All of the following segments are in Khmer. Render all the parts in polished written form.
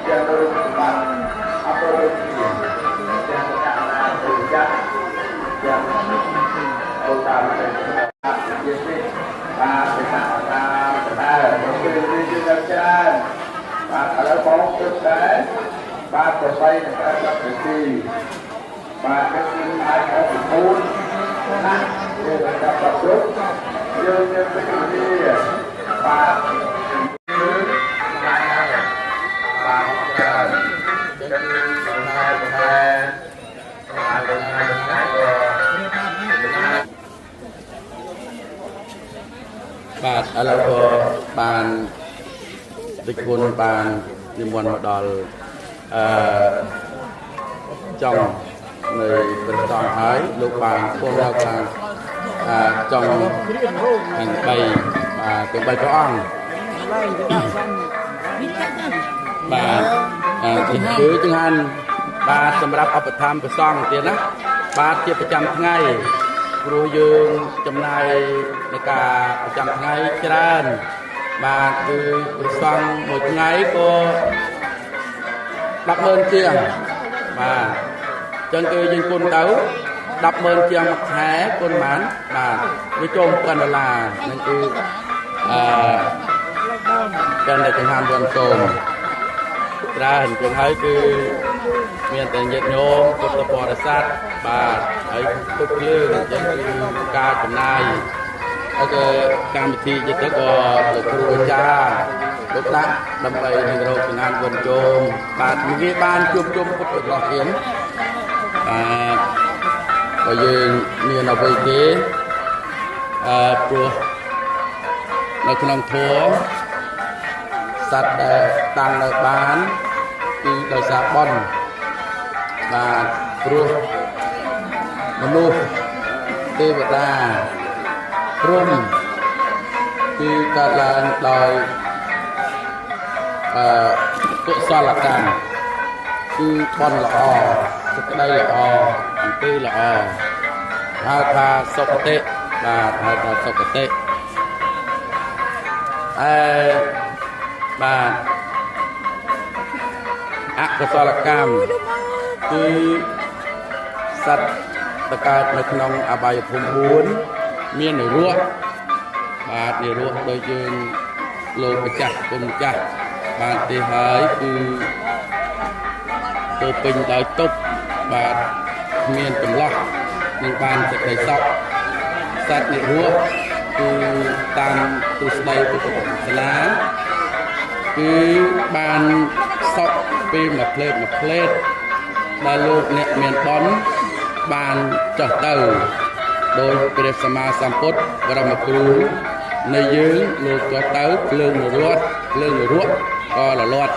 yang ដែរបាទប្របីនឹងការจัดពិធីបាទគឺអាចអបអរណាស់ដែលកាប់ប្រជុំយើងមានពិធីបាទបាទឥឡូវក៏បានតិចគុណបាននិមន្តមកដល់ចុងនៃព្រះសង្ឃហើយលោកបានពោលដល់ថាចុងទាំង3បាទទាំង3ព្រះអង្គបាទគឺចង្ហាន់បាទសម្រាប់ឧបត្ថម្ភព្រះសង្ឃទៀតណាបាទជាប្រចាំថ្ងៃព្រោះយើងចំណាយในការប្រចាំថ្ងៃច្រើនបាទគឺព្រះសង្ឃមួយថ្ងៃក៏100000ជាងបាទអញ្ចឹងគឺយើងគុណទៅ100000ជាងមួយខែគុណបានបាទវាចូល$1000នឹងគឺកាន់តែចង្ហាន់វ័នសូមច្រើនជាងហើយគឺមានតែញាតិញោមពុទ្ធបរិស័ទបាទហើយពុទ្ធភ្លើងអញ្ចឹងគឺការចំណាយហើយក៏កម្មវិធីទៅក៏លោកគ្រូអាចារ្យលោកដាក់ដើម្បីនឹងរកចង្ហាន់វ័នជោមបាទវាបានជួបជុំពុទ្ធបរិស័ទបាទបើយើងមានអ្វីទេព្រោះនៅក្នុងធម៌សត្វដែលតាំងនៅបានគឺដោយសារបុណ្យបាទព្រោះមនុស្សទេវតាព្រំគឺកើតឡើងដោយកុសលកម្មគឺបុណ្យល្អសេចក្តីល្អអំពើល្អហៅថាសុគតិបាទហៅថាសុគតិបាទអកុសលកម្មគឺសត្វតកើតនៅក្នុងអបាយភូមិ4មាននិរោធបាទនិរោធដោយយើងលោកម្ចាស់គុណម្ចាស់បានទេហើយគឺទៅពេញដោយទុក្ខបាទគ្មានចម្លោះនឹងបានសេចក្តីសុខសត្វនិរោធគឺតាមទ្រឹស្ដីពុទ្ធសាសនាគឺបានសុខពីមួយផ្លេតដែលលោកអ្នកមានបុណ្យបានចុះទៅដោយព្រះសម្មាសម្ពុទ្ធបរមគ្រូនៃយើងលោកចុះទៅភ្លើងនរោធក៏លលាត់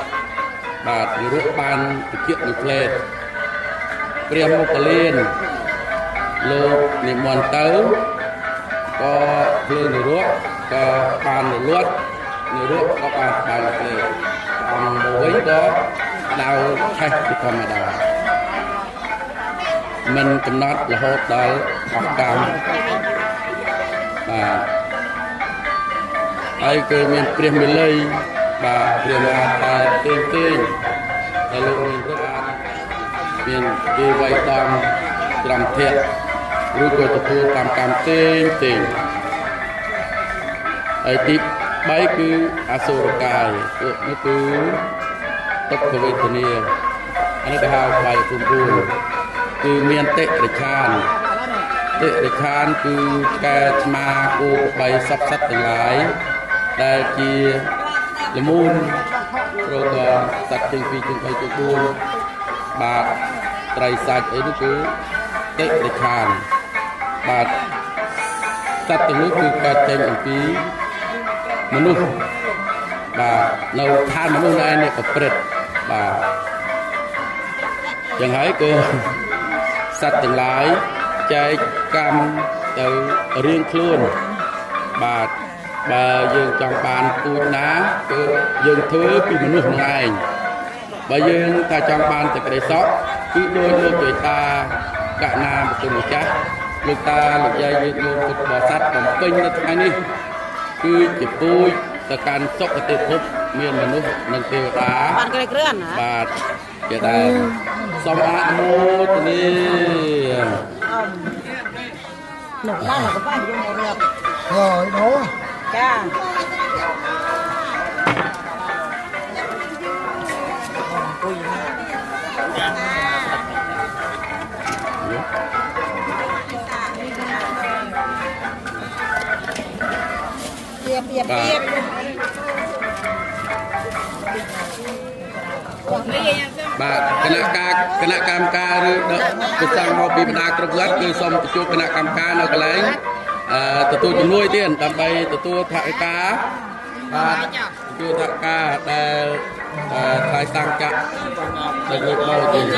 បាទនិរោធបានតិចមួយផ្លេតព្រះមុគលានលោកនិមន្តទៅក៏ភ្លើងនរោធក៏បានលលាត់និរោធក៏បានស្បែកផ្លេតអង្គមួយក៏ដៅឆេះពីធម្មតាមិនកំណត់រហូតដល់អស់កម្មបាទហើយគឺមានព្រះមេលីបាទព្រះមហាតាទេដែលលោកមានរកអាចមានគេវៃដំត្រង់ធៈឬក៏ទទួលកម្មទេហើយទី3គឺអសុរកាយពួកនេះគឺទុក្ខវេទនាអានេះគេហៅបាយភូមិគឺមានតិរិឆានគឺកែឆ្មាគោបីសពសត្វទាំងឡាយដែលជាលមូនព្រោះក៏សត្វទាំង2ទាំង3ទាំង4បាទត្រីសាច់អីនោះគឺតិរិឆានបាទសត្វទាំងនោះគឺកើតចេញអំពីមនុស្សបាទនៅឋានមនុស្សឯនេះប្រព្រឹត្តបាទចឹងហើយក៏សត្វទាំងឡាយចែកកម្មទៅរៀងខ្លួនបាទបើយើងចង់បានពូជណាគឺយើងធ្វើពីមនុស្សនឹងឯងបើយើងតែចង់បានសេចក្តីសុខគឺដោយលោកទេវតាកណាបទុម្ចាស់លោកតាលោកយាយយើងពុទ្ធបរិស័ទបំពេញនៅថ្ងៃនេះគឺជាពូជទៅកាន់សុគតិភពមានមនុស្សនិងទេវតាបានគ្រឿនបាទគេដែរសូមអនុមោទនានោះបានក៏បានយកមករៀបrồi đó cha เปียบเปียบเปียบ បាទគណៈកម្មការឬប្រចាំមកពីបណ្ដាគ្រប់វត្តគឺសូមបញ្ជួបគណៈកម្មការនៅកន្លែងទទួលជំនួយទៀតដើម្បីទទួលថវិកាបាទទទួលថវិកាដែលថ្លៃតាំងចាក់ដែលលើកមកជាអរគុណ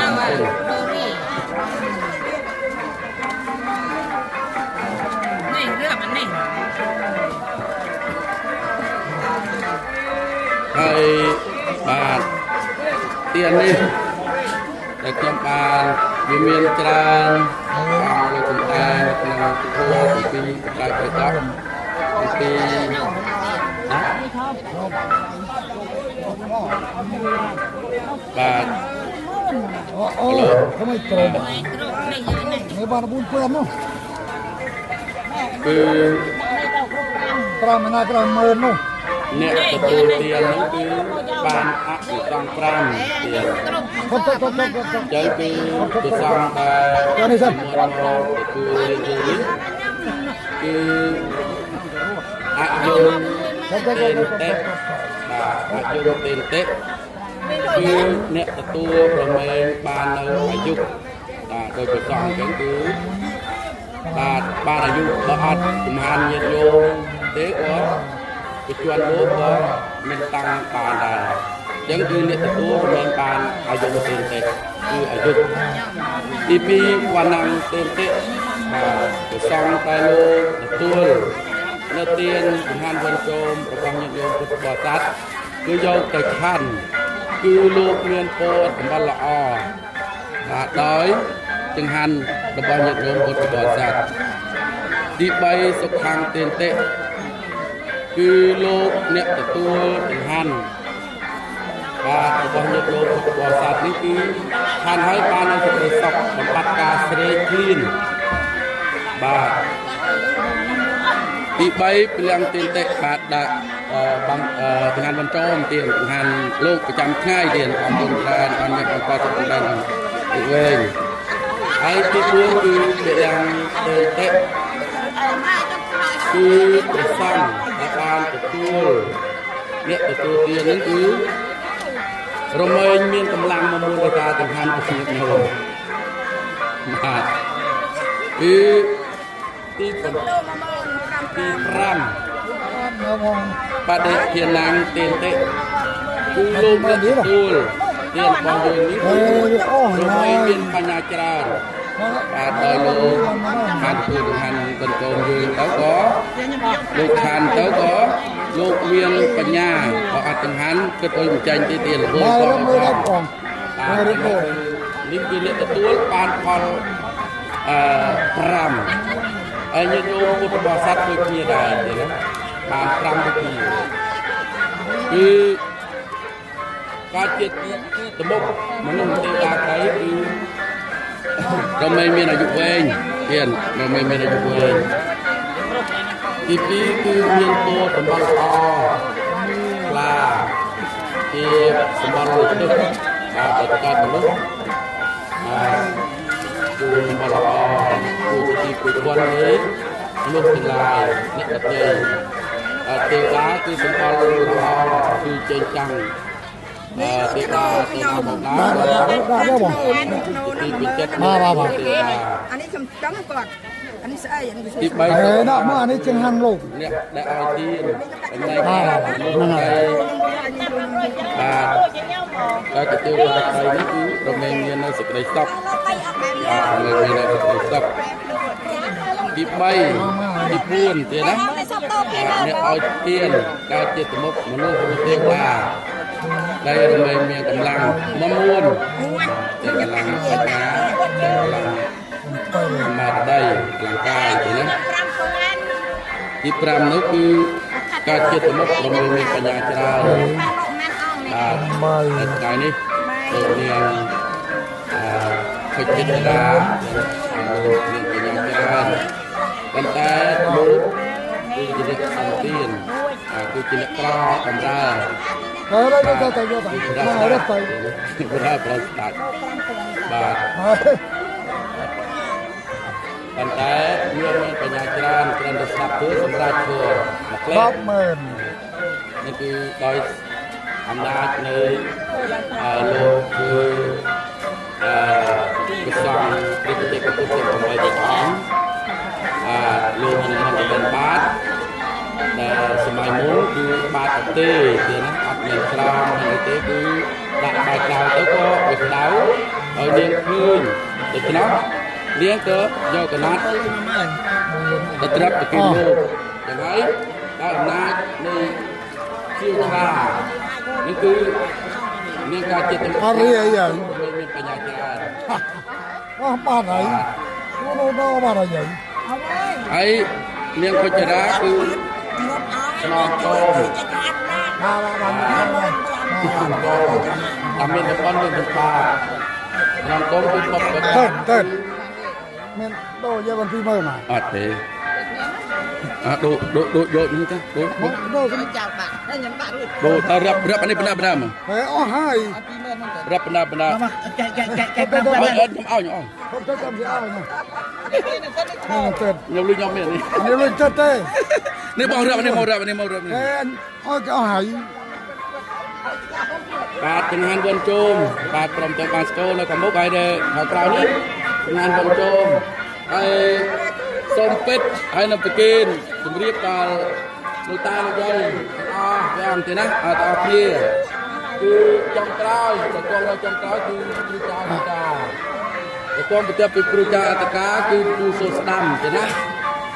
នេះរឿងអានេះហើយបាទទៀននេះតែខ្ញុំបានវាមានច្រើនអង្គលោកកំតែក្នុងធម៌ពីប្រកាសប្រកាសពីបាទអូทำไมตรงนี่บ้านบุญเพื่อนนู่นគឺตรามันน่าตราเมินนู่นអ្នកទទួលទាននោះគឺបានអនុសង្ឃ5ទៀតคนចឹងគឺប្រសងដែលនេះសិនមកទទួលយើងនេះគឺអយុទេនតេបាទអយុទេនតេគឺអ្នកទទួលប្រមេងបាននៅអាយុបាទដោយប្រសងចឹងគឺបាទបានអាយុដល់អត់ចំហានញាតិញោមទេក៏ពីជួនលោកក៏មានតាំងបានដែរអញ្ចឹងគឺអ្នកទទួលមិនបានអាយុទេទេគឺអាយុទី2វណ្ណងទេទេបាទប្រសងតែលោកទទួលនៅទានចំហានវណ្ណជោមរបស់ញាតិញោមពុទ្ធបរិស័ទគឺយកទៅឆាន់គឺលោកមានពោធិសម្បត្តិល្អបាទដោយចង្ហាន់របស់ញាតិញោមពុទ្ធបរិស័ទទី3សុខាំងទេទេគឺលោកអ្នកទទួលចង្ហាន់បាទរបស់ញាតិញោមពុទ្ធបរិស័ទនេះគឺឆាន់ហើយបាននៅសេចក្តីសុខបំបត្តិការស្រេកឃ្លានបាទទី3ពលំទេនតេបាទដាក់បងចង្ហាន់បន្តទៀតចង្ហាន់លោកប្រចាំថ្ងៃទៀតអរគុណច្រើនបានមានបន្តទៅដល់ទីវែងហើយទី4គឺពលំទេនតេគឺព្រះសង្ឃដែលបានទទួលអ្នកទទួលទាននឹងគឺរមែងមានកម្លាំងមកមួយដោយការចង្ហាន់អស់នេះនោះបាទគឺទី5បដិធានាងទេនទេគឺលោកអ្នកទទួលទានរបស់យើងនេះគឺរមែងមានបញ្ញាច្រើនបាទដល់លោកខានធ្វើចង្ហាន់បន្តយើងទៅក៏លោកខានទៅក៏លោកមានបញ្ញាក៏អត់ចង្ហាន់គិតអុយបញ្ចេញទីទៀតរហូតដល់បាទនេះគឺអ្នកទទួលបានផល5ហើយញាតិញោមពុទ្ធបរិស័ទដូចគ្នាដែរទេណាបាន5ដូចគ្នាគឺការចិត្តទំនុកមនុស្សទេវតាក្រៃគឺក៏មិនមានអាយុវែងទៀតមិនមានអាយុវែងទី2គឺមានពោធិសម្បត្តិល្អខ្លាជាសម្បត្តិលើទឹកបាទទៅកើតមនុស្សគឺសម្បត្តិល្អគឺទីគួរវត្តនេះមនុស្សទាំងឡាយអ្នកដទៃទេវតាគឺសម្បត្តិល្អគឺចេញចាំងទេវតាទៅមកដែរទីពីចិត្តបាទអានេះខ្ញុំចង់គាត់អានេះស្អីអានេះទី3ដាក់មកអានេះចង្ហាន់លោកអ្នកដែលឲ្យទានចំណែកហ្នឹងហើយបាទតែទទួលបរិយានេះគឺរមែងមាននៅសេចក្តីសុខបាទរមែងមាននៅសេចក្តីសុខទី3ទី4ទៀតណាអ្នកឲ្យទានកើតជាទំនុកមនុស្សឬទេវតាដែលរមែងមានកម្លាំងមុនតែកម្លាំងបញ្ញាកម្លាំងមកដៃร่างកាយទេណាទី5នោះគឺកើតជាទំនុករមែងមានបញ្ញាច្រើនបាទថ្ងៃនេះដូចនាងពេជ្រចិត្តតាមានបញ្ញាច្រើនប៉ុន្តែលោកគឺជាអ្នកសំទានគឺជាអ្នកក្របំរើ đây đây đây đây đây mà rất tay ពុទ្ធប្រស្ដាច់បាទប៉ុន្តែមានបញ្ញាច្រើនគ្រាន់តែស្ដាប់ធ្វើសម្រាប់ធ្វើមកផ្លែនេះគឺដោយអំណាចនៃលោកគឺព្រះសង្ឃព្រះទេពពុទ្ធទាំង8អង្គលោកនឹងបានបាទដែលសម័យមុនគឺបាទទេទៀតណាអត់មានក្រោមហើយទេគឺដាក់បែកដៅទៅក៏វាក្តៅឲ្យនាងឃើញដូច្នោះនាងក៏យកកណាត់ទៅត្រាប់ទៅគេលោកយ៉ាងហើយដោយអំណាចនៃជាវតានេះគឺមានការចិត្តទាំងអស់មានបញ្ញាច្រើនបាទហើយនោះបាទហើយហើយនាងខុចរាគឺស្នងកោតាមមានតំបន់មានទឹកបាស្នងកោគឺបបទៅមានដូរយកពីមើលណាអត់ទេដូយកនេះទៅដូចាំបាក់ហើយខ្ញុំដាក់រួចដូទៅរាប់អានេះបណ្ដាមកហេអស់ហើយរាប់បណ្ដាចែកខ្ញុំឲ្យទៅចាំស្អើណាខ្ញុំលុយខ្ញុំមាននេះនេះលុយទៅទេនេះបងរាប់នេះមករាប់នេះហេអស់ហើយបាទចង្ហាន់វ៉ាន់ជុំបាទព្រមទាំងបានស្គរនៅខាងមុខហើយនៅខាងក្រៅនេះចង្ហាន់វ៉ាន់ជុំហើយសូមពេទ្យហើយនៅប្រគិនជម្រាបដល់លោកតាលោកយាយអស់យ៉ាងទេណាអត់អស់គ្នាគឺចុងក្រោយតែគង់នៅចុងក្រោយគឺគ្រូចាអត្តកាតែគង់បន្ទាប់ពីគ្រូចាអត្តកាគឺគ្រូសូស្ដាំទេណា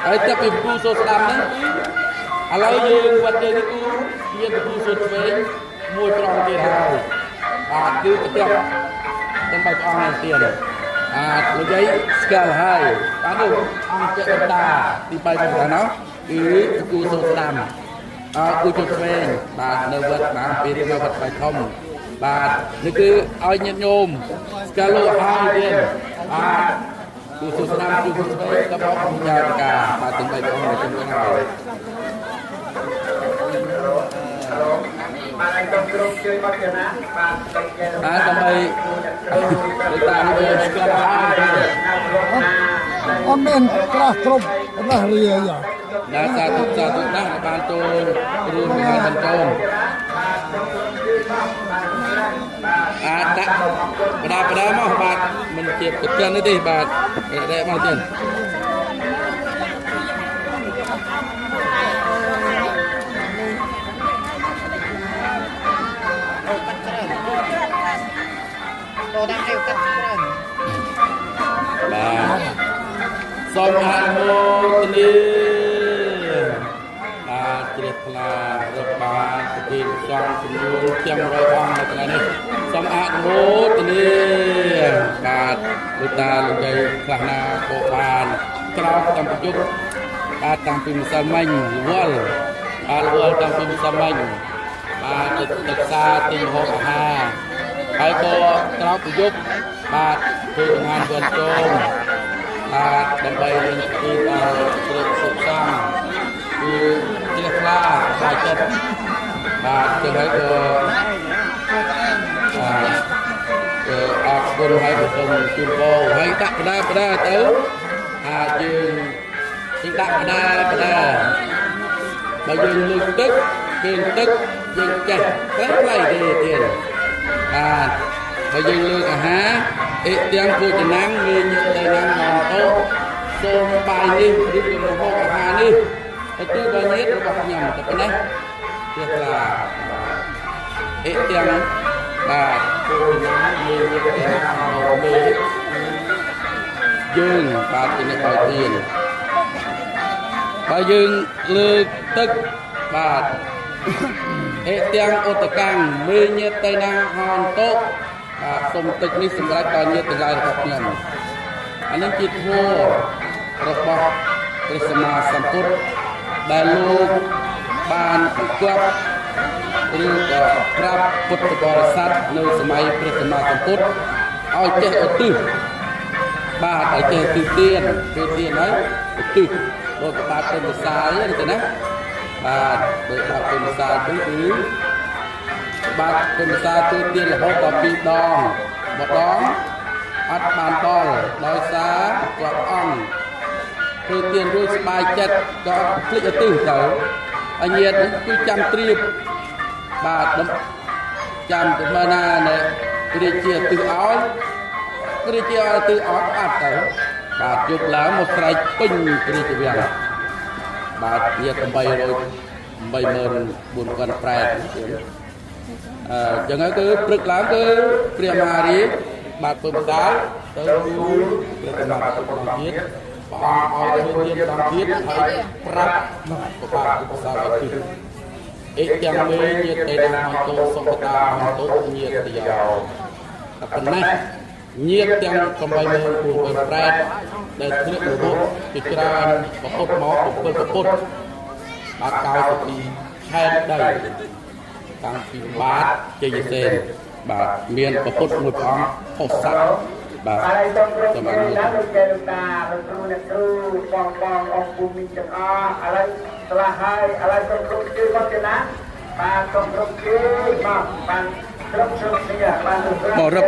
ហើយតែពីគ្រូសូស្ដាំហ្នឹងឥឡូវយើងវត្តយើងនេះគឺមានគ្រូសូឆ្វេងមួយប្រងទៀតហើយបាទគឺបន្ទាប់ទាំង3ព្រះអង្គទៀតលោកយាយស្គាល់ហើយបាទនោះអង្គចេតតាទី3របស់គាត់នោះគឺគ្រូសូស្ដាំគូជុំឆ្វេងបាទនៅវត្តបាទពីរៀបវត្តបៃធំបាទនេះគឺឲ្យញាតិញោមស្គាល់លោកហើយទៀតបាទគូសូស្ដាំគូជុំឆ្វេងក៏បោកវិញ្ញាណការបាទទាំង3ព្រះអង្គនៅចំហ្នឹងហើយបាទដើម្បីលោកតាលោកយាយស្គាល់ហើយអត់មានក្រាស់គ្រប់រះរាយណាសាទុណាបានចូលរួមក្នុងការបញ្ចូលដាក់បដាមកបាទមិនជាកន្ទិនទេបាទរែមកទៀតដូរដាក់អីកាត់ច្រើនបាទសូមអនុមោទនាបាទជ្រះថ្លារបស់បានប្រគិនសង្ឃចំនួនជាង100អង្គនៅថ្ងៃនេះសូមអនុមោទនាបាទលោកតាលោកយាយខ្លះណាក៏បានក្រោកតាមប្រយុទ្ធបាទតាំងពីម្សិលមិញវល់តាំងពីម្សិលមិញបាទទៅផ្សារទិញម្ហូបអាហារហើយក៏ក្រោកប្រយុទ្ធបាទធ្វើចង្ហាន់វ៉ាន់ជុំបាទដើម្បីរៀនពីដល់ព្រះសុខសង្ឃគឺជ្រះថ្លាបាយចិត្តបាទចឹងហើយក៏អរគុណហើយក៏សូមជូនពរហើយដាក់បដាទៅយើងដាក់បដាបើយើងលើកទឹកគេទឹកយើងចេះខ្លះទេទៀតបាទបើយើងលើកអាហារអិទាំងភោជនាងមានញាតិណាំនំអូសូមបាយនេះឬក៏ម្ហូបអាហារនេះទៅដល់ញាតិរបស់ខ្ញុំតែប៉ុណ្ណេះជាថ្លាអិទាំងបាទភោជនាងមានញាតិណាំនំមេយើងបាទទីនេះឲ្យទៀនបើយើងលើកទឹកបាទអិទាំងឧតកាំងមេញាតិទៅណាហនតោបាទសូមទឹកនេះសម្រាប់ដល់ញាតិទាំងឡាយរបស់ខ្ញុំអានេះជាធម៌របស់ព្រះសម្មាសម្ពុទ្ធដែលលោកបានបង្គាប់ឬក៏ប្រាប់ពុទ្ធបរិស័ទនៅសម័យព្រះសម្មាសម្ពុទ្ធឲ្យចេះឧទ្ទិសបាទឲ្យចេះទីទានហើយឧទ្ទិសដោយបាទពុទ្ធសាសនាទេណាបាទដោយបាទពុទ្ធសាសនាគឺ បាទគុណសាទូទានរហូតដល់2ដងម្ដងអត់បានដល់ដោយសារគាត់អង្គធ្វើទានរួចស្បាយចិត្តក៏ភ្លេចឧទ្ទិសទៅអញ្ញាតនេះគឺចាំត្រៀបបាទចាំទៅមើលណាគ្រាជាឧទ្ទិសឲ្យគ្រាជាឧទ្ទិសអត់អត់ទៅបាទជប់ឡើងមកស្រែកពេញគ្រាជាវាំងបាទញាត800 84,000ប្រែតចឹងហើយគឺព្រឹកឡើងគឺព្រះមហារាជបាទពើម្ដាយទៅព្រះកណ្ដាលពុទ្ធជាតិព្រះអង្គឲ្យធ្វើទានដល់ទៀតហើយប្រាប់ប្របាទឧបសាឲ្យគឺអេទាំងមេញាតិណាហន្តោសុខតាហន្តោញាតិយោតែប៉ុណ្ណេះញាតិទាំង84,000ប្រែតដែលធ្លាក់រហូតពីច្រើនប្រពុតមក7ប្រពុតបាទកោទៅពីខេត្តដីតាំងពីបាទជ័យសេនបាទមានប្រពុតមួយព្រះអង្គហោស័កបាទសូមអនុមោទនាលោកចេលោកតាលោកគ្រូអ្នកគ្រូបងអង្គភូមិទាំងអស់ឥឡូវឆ្លាស់ហើយឥឡូវសូមគ្រូជួយមកទៀតណាបាទសូមគ្រូជួយមកបានគ្រប់ជ្រុងគ្នាបានបរឹប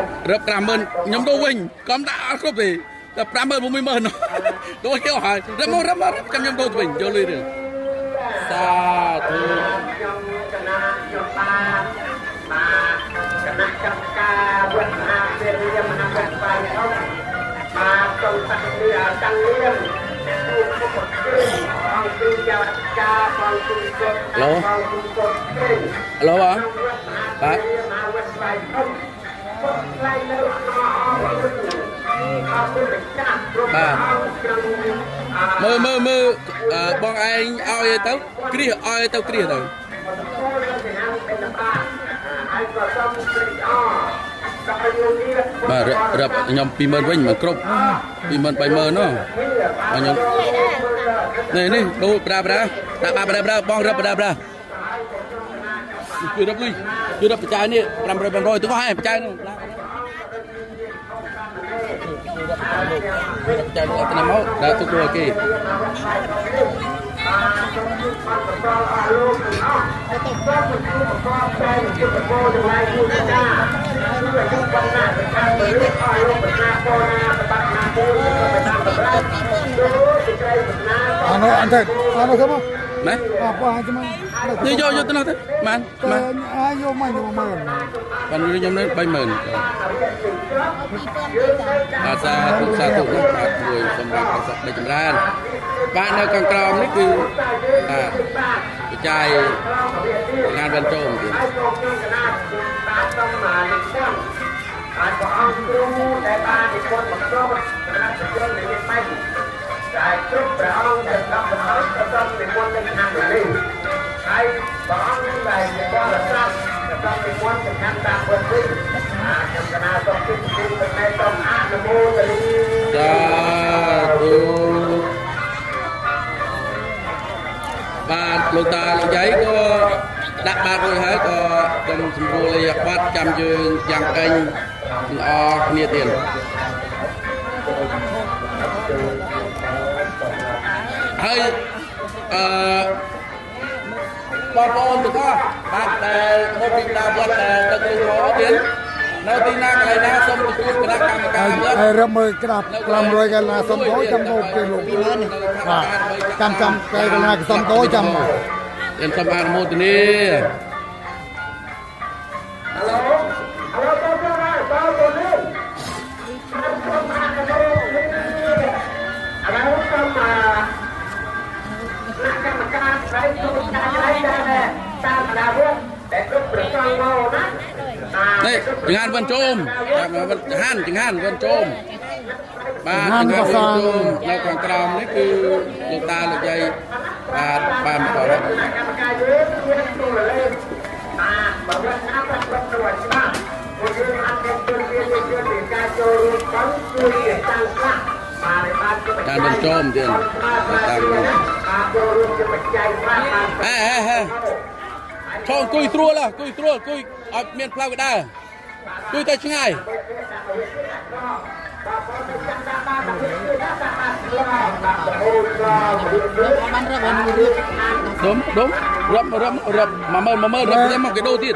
50000ខ្ញុំទៅវិញកុំដាក់អត់គ្រប់ទេតែ50000 60000ដូចគេហើយរឹបមកខ្ញុំទៅវិញយកលុយរឿងសាធុខ្ញុំគណៈខ្ញុំបាទគណៈកម្មការវត្តមហាវិទ្យាល័យមហាវិទ្យាល័យបាទចូលតាំងលៀតាំងលៀទូពុទ្ធគ្រីអង្គគ្រូចាវការបងគ្រូសុខបងគ្រូសុខគ្រីឡូបាទមហាវិទ្យាល័យអុំផ្លៃនៅបាទមើលបងឯងឲ្យទៅគ្រាឲ្យទៅគ្រាទៅបាទរាប់ខ្ញុំ20000វិញមិនគ្រប់20000 30000នោះខ្ញុំនេះដូរប្រាដាក់ប្រាបងរាប់ប្រាជួយរាប់លុយជួយរាប់បច្ច័យនេះ500 ទៅអស់ហើយបច្ច័យនោះចាំទៅណាមកដល់ទុករួចគេano sama Nah, apa cuma ni yoទៅនោះទៅបានayo main main បានខ្ញុំនេះ30000បាទសាទុនោះបាទជួយសម្រាប់ប្រសពនៃចម្រើនបាទនៅខាងក្រោមនេះគឺបាទបច្ច័យងานបិណ្ឌចូលទៀតហើយព្រះអង្គគ្រូដែលបាននិពន្ធមកគ្រប់គណៈប្រជុំនៃមានបែបដែលគ្រប់ព្រះអង្គដែលรับប្រសាទប្រសំនិមន្តនៅខាងនេះហើយព្រះអង្គដែលនិពន្ធស្រាប់ប្រសំនិមន្តទៅខាងតាមពុទ្ធវិញខ្ញុំគណៈសូមជិតទីទៅសូមអនុមោទនាសាធុបាទលោកតាលោកយាយក៏ដាក់បាតរួចហើយក៏សូមសម្រួលឲ្យបាត់ចាំយើងយ៉ាងកេងល្អគ្នាទៀតហើយបងប្អូនទាំងអស់បាទដែលមកពីដើមវត្តដែលទៅទីមកទៀតនៅទីណាកន្លែងណាសូមទទួលគណៈកម្មការហើយរឹបមើលក្រាប500កាលណាសុំតូចចាំមកគេលោកបាទចាំគេកាលណាសុំតូចចាំមកខ្ញុំសូមអនុមោទនានេះចង្ហាន់វិនជុំចង្ហាន់វិនជុំបាទចង្ហាន់វិនជុំនៅខាងក្រោមនេះគឺលោកតាលោកយាយបានមកដល់កម្មការយើងមានទូលលេខបាទបើថាប្រព្រឹត្តទៅច្បាប់ពួកយើងអាចមានទូលមានពីការចូលរួមផងជួយតាំងខ្លះបានវិនជុំទៀតតាមចូលរួមជាបច្ច័យខ្លះចូលអង្គុយស្រួលអង្គុយស្រួលអង្គុយអត់មានផ្លូវកដើអង្គុយទៅឆ្ងាយបានរាប់បានដុំរាប់10000រាប់មកគេដូរទៀត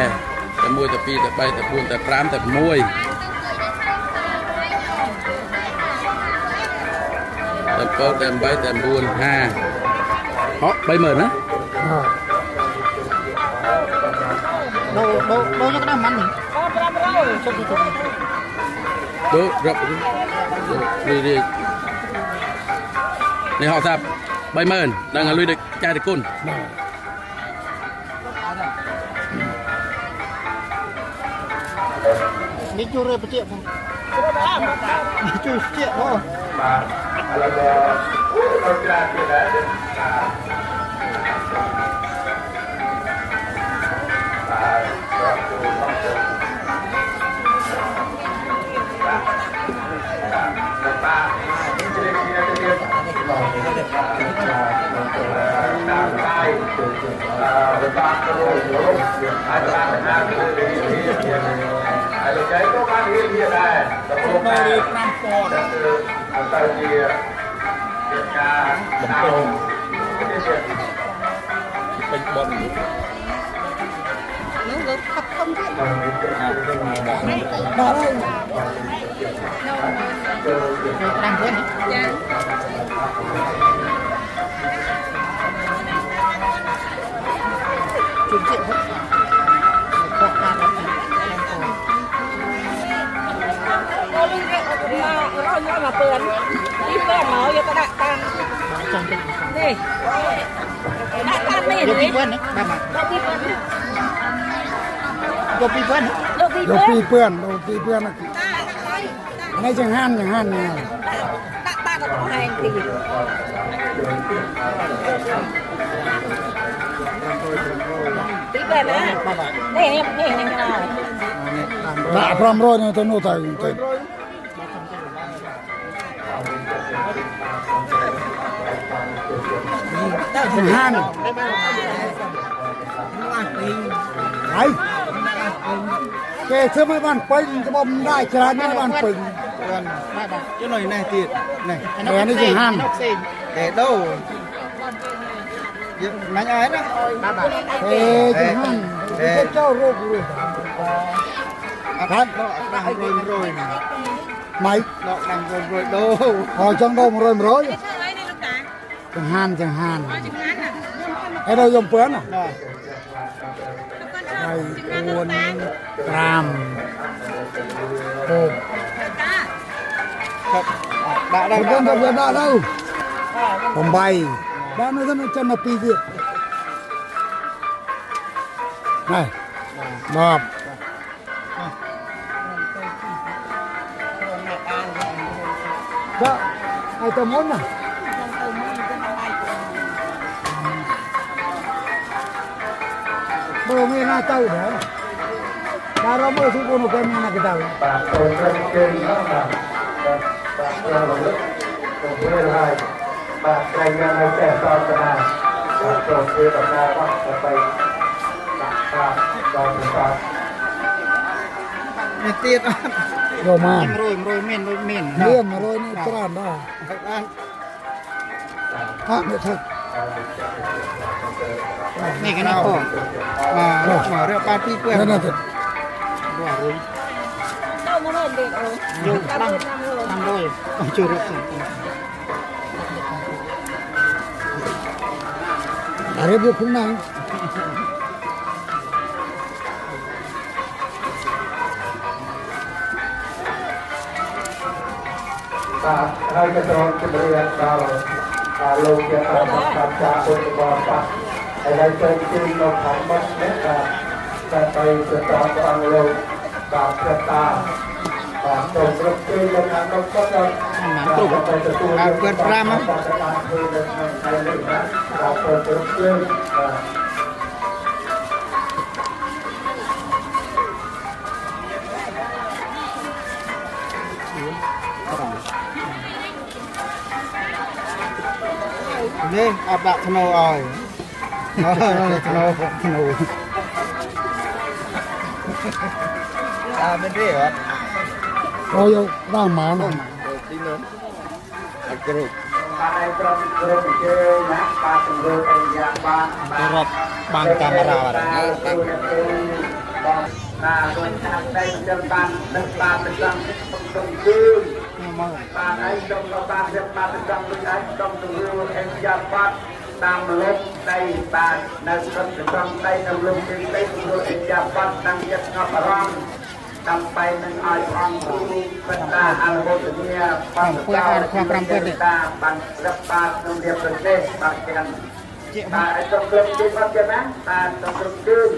តែ1តែ2តែ3តែ4តែ5តែ6តែ8តែ9តែ10 ហ៎30000ណា đâu nhắc đâu mắn Đố rập đi này họ sạp 30,000 đang là lui được trai được côn đi chui rồi triệu không đi chui triệu thôi nó được khắp không thế đó đây đang quên dạ chục triệu hết nó mà bườn đi bơm máu cho ta đại tan đi đại tan này vô đi pi quên đấy ba mặt đâu đi bơm vô pi quên đâu đi vô bơm pi quên này chẳng han này đại ta là có hành thì tí bơm á đây em như nào đã pram rồi này tôi nô tay chẳng han đấy kê sớm mấy bạn pin cái bom đại trái mấy bạn pin cái này này tiền này để nó chẳng han để đâu nãy ai đó ê chẳng han cái cháu rô rồi đó đang rồi mày đó đang rồi đâu trong đâu rồi chẳng han cái đâu dùng bướn à đây buồn ram hộp đã đã đâu còn bay đã nó rất là chân là pi việt này đọp đó ai tao muốn à bơ nghe na tao đấy đã đó bơ chúng con một cái na cái tao bà dành ra mấy trẻ con cho bà rồi đưa vào ra bắt phải đặt ra rồi chúng ta này tiền rồi mà rồi miền liêm mà rồi nó tràn đó nghệ thuật này cái nào mà mở ra ba pi quên đây là thật đâu muốn hơn đi vô đang rồi còn chưa được ở đây cũng này បាទហើយក៏ត្រង់ជំរាបដល់លោកជាប្រធានចាពុទ្ធបរិស័ទហើយហើយចូលជួយនៅខាងមុខនេះបាទទៅបន្តអង្គលោកបាទព្រឹត្តិការណ៍បាទចូលគ្រប់ជួយនៅខាងមុខក៏ទៅទទួល เอาเกิน5มั้ง បាទធ្វើនៅក្នុងថ្ងៃនេះបាទចូលគ្រប់ជួយបាទ นี่เอาปะธนูอ่อยธนูเป็นเรื่อง โอ้ยร่างหมาหน่อย ទីនោះអក្រុប បាទហើយក្រុមគ្រប់ជើងណាបាទសម្រួលអរិយាបាទ រាប់បាំងកាមេរ៉ាបាត់ បាទណាដូចថាតែចឹងបានដឹកបានទៅចង់ក្នុងជើងបាទហើយខ្ញុំក៏បានរៀបបានទៅចង់ដូចហើយខ្ញុំសម្រួលអរិយាបាទតាមលំដៃបាទនៅក្នុងត្រង់ដៃនៅលំជើងដៃសម្រួលអរិយាបាទតាំងចិត្តស្ងប់អារម្មណ៍ដើម្បីនឹងឲ្យអង្គគ្រូបតាអរហូតជាបានតាបានรับបាទក្នុងរៀបប្រទេសបាទទាំងបាទឲ្យต้องគ្រប់ជើងអត់ទេណាបាទต้องគ្រប់ជើង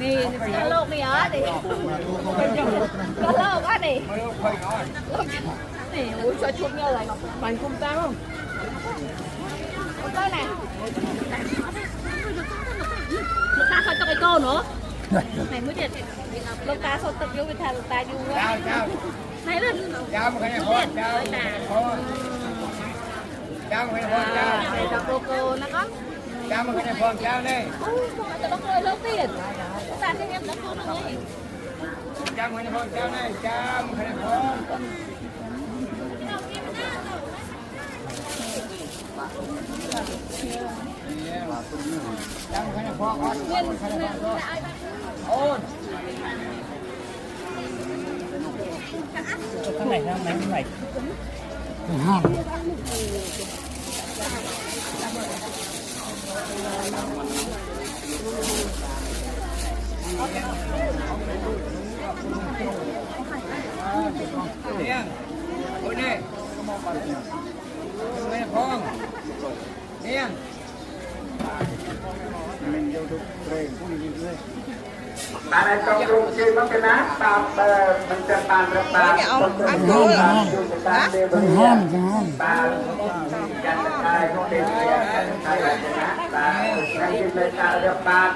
นี่กะโหลกนี่เหรอดิกะโหลกอ่ะดินี่โอ้ยชุดนี่อะไรเนาะมันคุ้มจังเอาไปไหนลูกค้าเขาจะไปโก้เนาะไหนมือเด็ดลูกค้าเขาตึกอยู่ไปทางลูกตาอยู่วะไหนเลย เจ้ามันให้พอเจ้าเจ้ามันให้พอเจ้า ไหนดับโลโก้นะก็ เจ้ามันให้พอเจ้านี่ จะต้องเลยเลิกติดตาที่เงียบแล้วก็เลย เจ้ามันให้พอเจ้านี่เจ้ามันให้พอเจ้ามันให้พอโอ้ยข้างไหนข้างไหนข้างไหน ห้าม เนี่ยโอ้ยนี่ไม่พองเนี่ย បាទហើយចូលរួមជើងមកទៅណាតាមមិនចាំបានរកបានអត់អត់ចូលតាមទេបាទចាត់តែក្នុងទេវតាចាត់តែណាបាទហើយយើងលើថារកបាន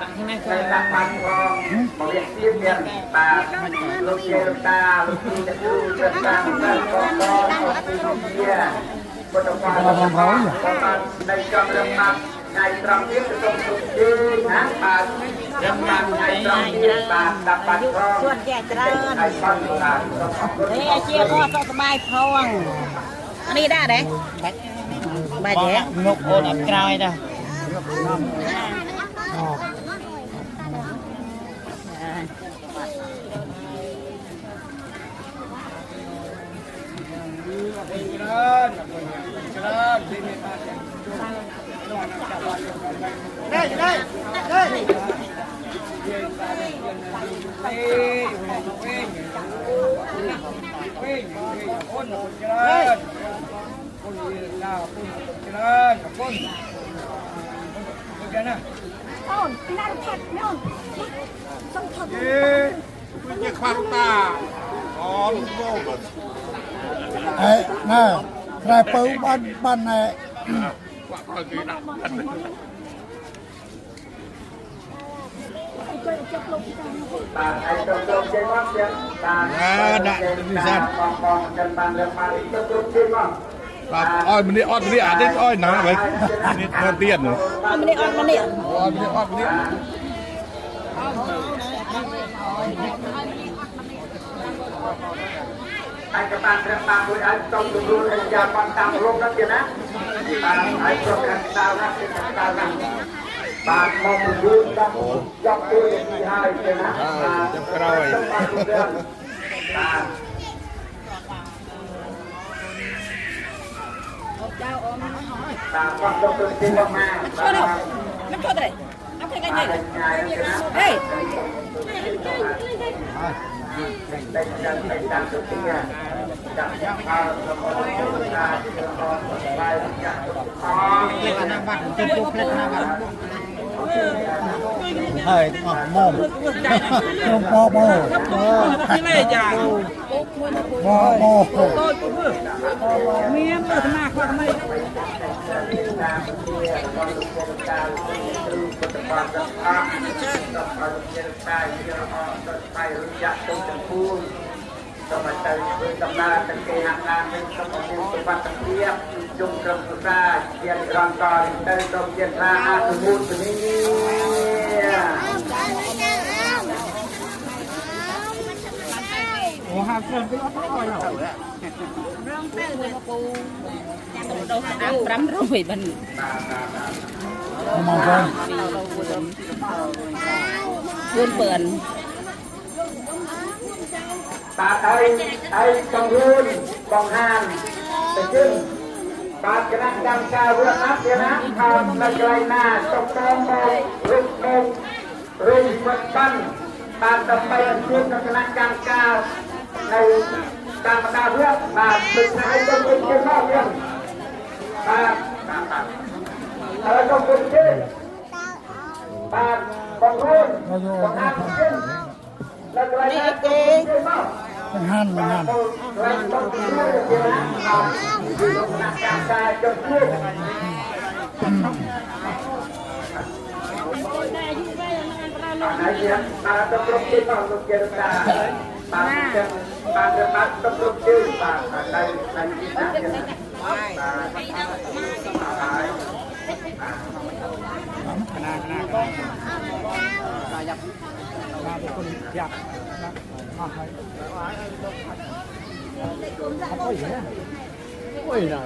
តែដាក់បានផងមករៀបទៀបទៀតបាទលោកយាយលោកតាលោកគ្រូអ្នកគ្រូចាត់តាមតែផងពីជាពុទ្ធបរិស័ទបាននៃចំរកបានថ្ងៃត្រង់ទៀតទៅសុខជើងណាបាទរកបានថ្ងៃត្រង់ទៀតបាទដាក់បានផង ส่วนแก่เจริญ ហើយបានបាទ นี่เจี๊ยบก็สบายพองอันนี้ได้ไหมใบแดง งกโอนอับกรายจ้ะ ไอ้น่าใครเปิ้ลบ้านไอ้ បាទហើយចូលរួមជើងមកទៀតបាទដាក់វិសាបងចិនបានលើកបានចូលរួមជើងមក បាទអោយម្នាក់អត់ម្នាក់អានេះអោយណាវិញនេះទៅទៀតនោះ มันนี่ออนมันนี่ អោយម្នាក់អត់ម្នាក់ ហើយក៏បានត្រឹមបានមួយឲ្យចូលរួមអរិយាប័ត្រតាមរំដល់ទៀតណាបាទហើយប្រកាសតាណាគឺតាណាបាទមកជួយចាប់ជួយទីហើយទៀតណាបាទចាប់ក្រោយបាទ ตามความต้องการที่มากๆ nó cho đây nó cái này đây ได้การไปตามสุดที่จากยังพาสมองการเชื่อมต่อไปจากอ๋อ เล็กน้ำบ้านเป็นตัวเล็กน้ำบ้าน ใช่มอมมอมที่ไม่อยากมอม เมียมือหน้าเขาทำไม สมัยเตยเป็นตำนานเป็นเกณฑ์งานเป็นสมบูรณ์สมบัติเทียบจุงกรมสุราเกียรติรังกรเตยตรงเกียรติราอาสมุทรนี้ โอ้หาเกินไปอ้อยหรอ rắm rồi mình มองกัน buôn bờn ตาไทยไทยกองรุ่นกองห้านแต่จึงบาดกระนั้นดังกาเรื่องนักเดี๋ยวนะทำในไกลหน้าตกตรงมองรุกมงรุ่งวัดปั้นบาดต่อไปชุดกระนั้นดังกาในการบรรดาเพื่อนบาดตึกนายต้องเป็นเจ้าพ่อเรื่องบาดต้องเป็นเจ้าบาดกองรุ่นกองห้านเช่นแล้วไกลหน้าต้องเป็นเจ้าพ่อ มันหันมันหัน อยาก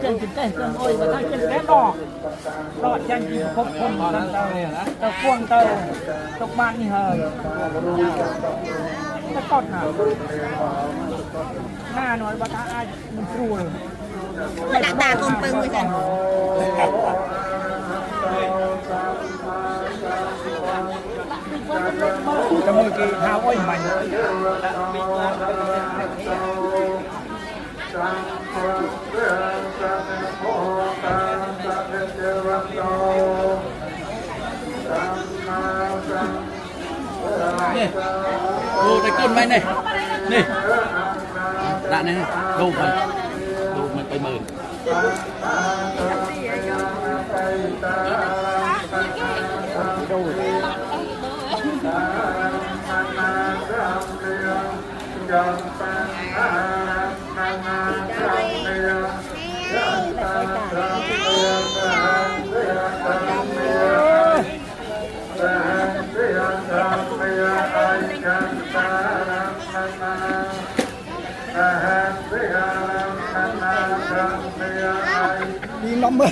chân chính cái ôi mà ta chân cái đỏ chân chỉ không không mà tao này hả tao quăng tao tao mang như hời nó còn hả na nói bà ta ai mình rồi đã ta con pưng rồi chẳng จะมือกี่หาอ้อยใหม่ นี่ดูไปก้นไหมนี่นี่ด่านี่ดูมันไปหมื่น đi nắm mơ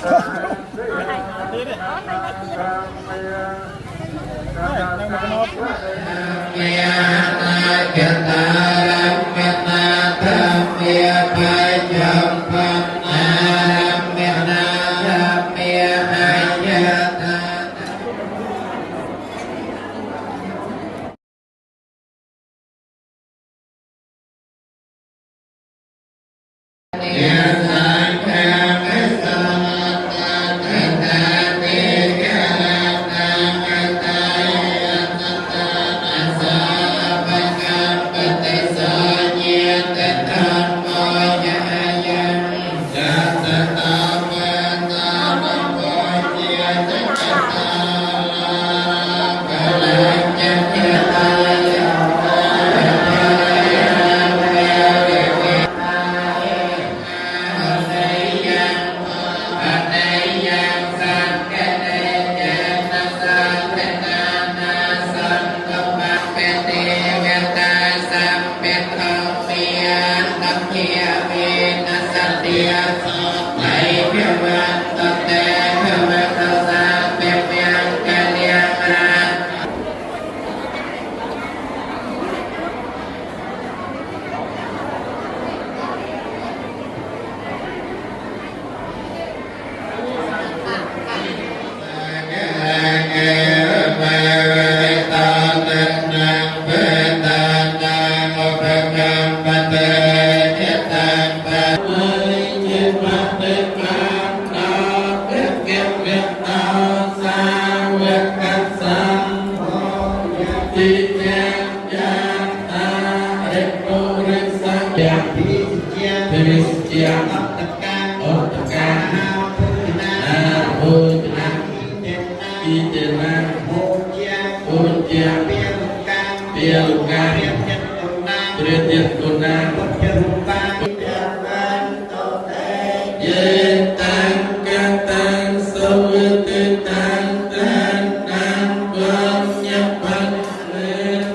រៀនទៀតគុណណាជារូបតាយេតាំងកតាំងសុវិទិតាំងតាំងតាំងបំញបញ្ញ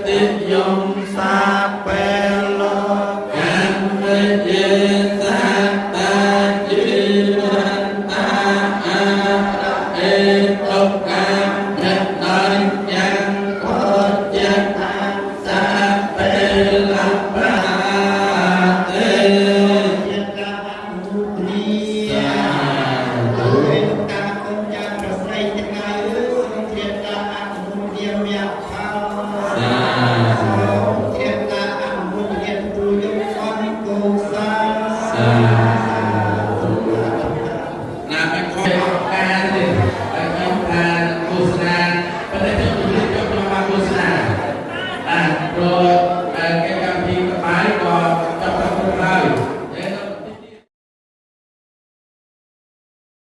តិយមសាពេលលោកកម្មវិយេសាតាជីវន្តាអាអេអបកម្មអ្នកដល់យ៉ាងកោចយ៉ាងសាពេល